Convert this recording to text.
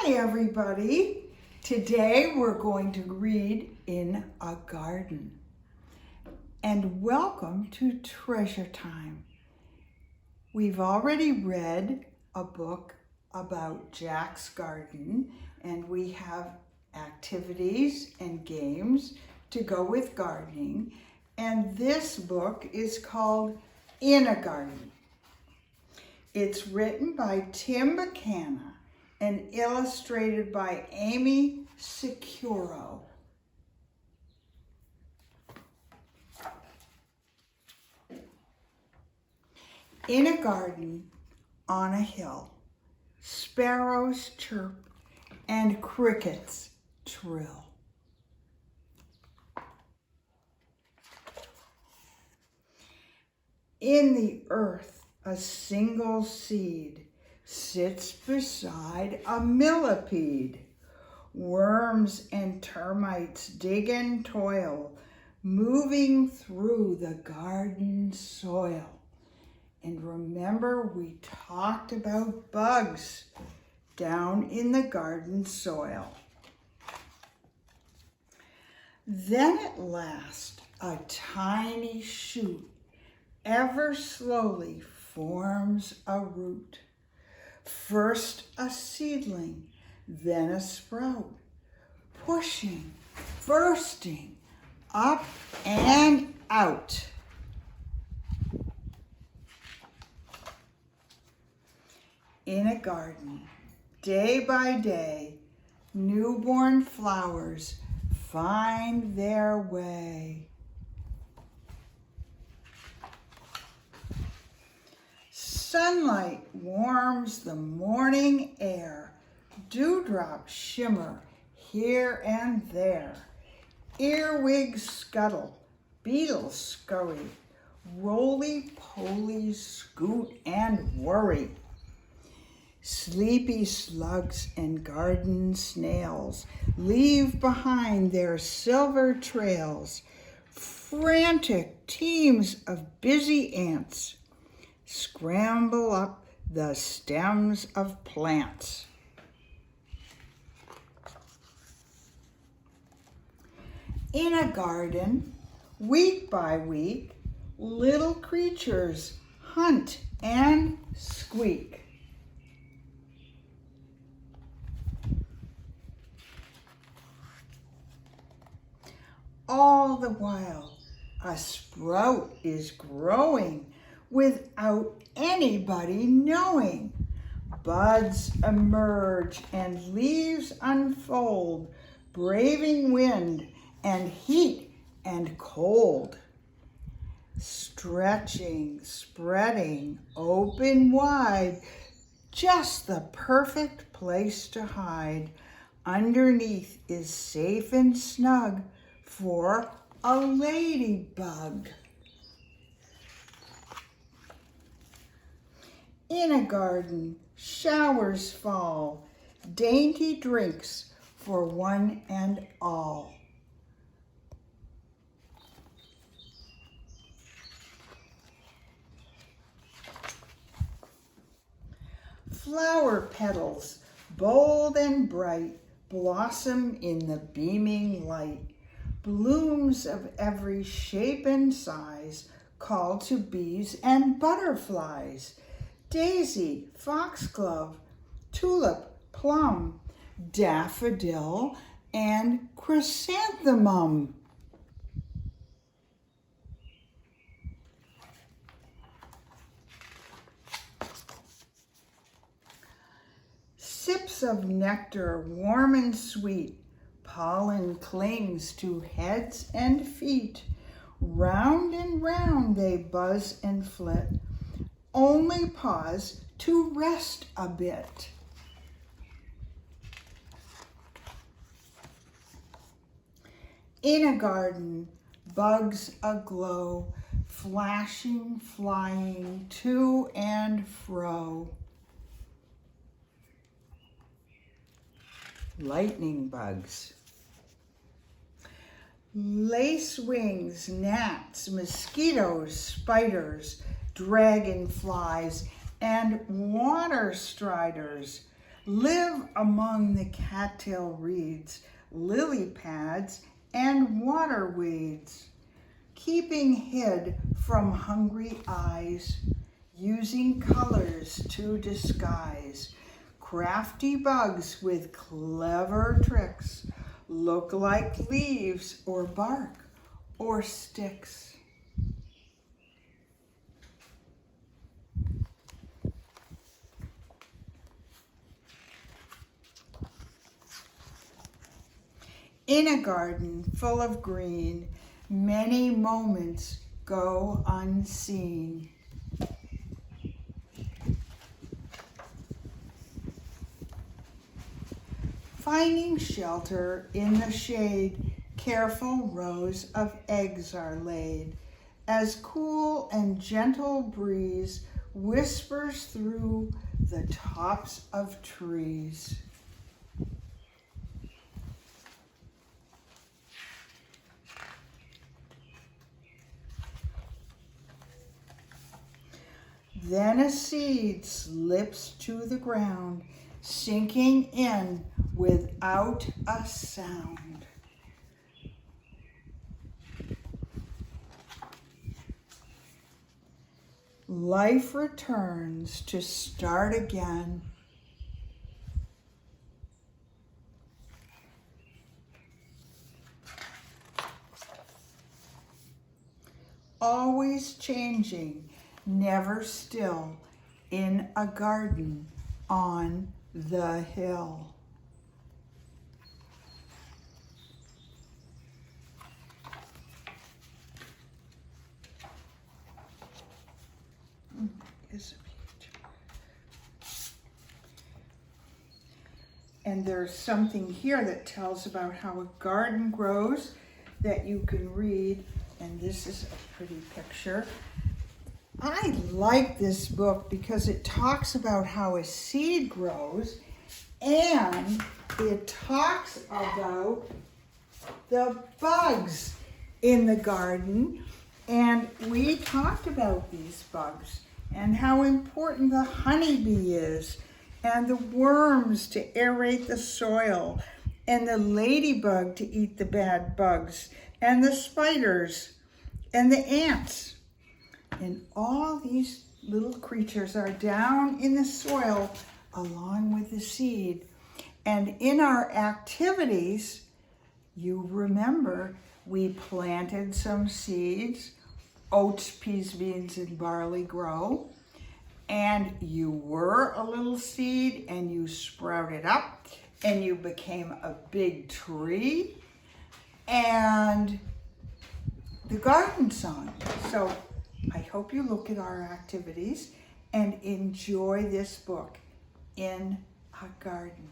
Hi everybody. Today we're going to read In a Garden. And welcome to Treasure Time. We've already read a book about Jack's garden, and we have activities and games to go with gardening. And this book is called In a Garden. It's written by Tim McCanna and illustrated by Amy Securo. In a garden on a hill, sparrows chirp and crickets trill. In the earth, a single seed sits beside a millipede. Worms and termites dig and toil, moving through the garden soil. And remember, we talked about bugs down in the garden soil. Then at last, a tiny shoot ever slowly forms a root. First a seedling, then a sprout, pushing, bursting, up and out. In a garden, day by day, newborn flowers find their way. Sunlight warms the morning air. Dewdrops shimmer here and there. Earwigs scuttle, beetles scurry. Roly-polies scoot and worry. Sleepy slugs and garden snails leave behind their silver trails. Frantic teams of busy ants scramble up the stems of plants. In a garden, week by week, little creatures hunt and squeak. All the while, a sprout is growing without anybody knowing. Buds emerge and leaves unfold, braving wind and heat and cold. Stretching, spreading, open wide, just the perfect place to hide. Underneath is safe and snug for a ladybug. In a garden, showers fall, dainty drinks for one and all. Flower petals, bold and bright, blossom in the beaming light. Blooms of every shape and size call to bees and butterflies. Daisy, foxglove, tulip, plum, daffodil, and chrysanthemum. Sips of nectar, warm and sweet, pollen clings to heads and feet. Round and round they buzz and flit, only pause to rest a bit. In a garden, bugs aglow, flashing, flying to and fro. Lightning bugs. Lacewings, gnats, mosquitoes, spiders, dragonflies, and water striders live among the cattail reeds, lily pads, and water weeds, keeping hid from hungry eyes, using colors to disguise. Crafty bugs with clever tricks look like leaves or bark or sticks. In a garden full of green, many moments go unseen. Finding shelter in the shade, careful rows of eggs are laid, as cool and gentle breeze whispers through the tops of trees. Then a seed slips to the ground, sinking in without a sound. Life returns to start again. Always changing, never still, in a garden on the hill. Is a page. And there's something here that tells about how a garden grows that you can read, and this is a pretty picture. I like this book because it talks about how a seed grows, and it talks about the bugs in the garden, and we talked about these bugs and how important the honeybee is, and the worms to aerate the soil, and the ladybug to eat the bad bugs, and the spiders, and the ants. And all these little creatures are down in the soil along with the seed. And in our activities, you remember we planted some seeds. Oats, peas, beans, and barley grow. And you were a little seed and you sprouted up and you became a big tree. And the garden song. So I hope you look at our activities and enjoy this book, In a Garden.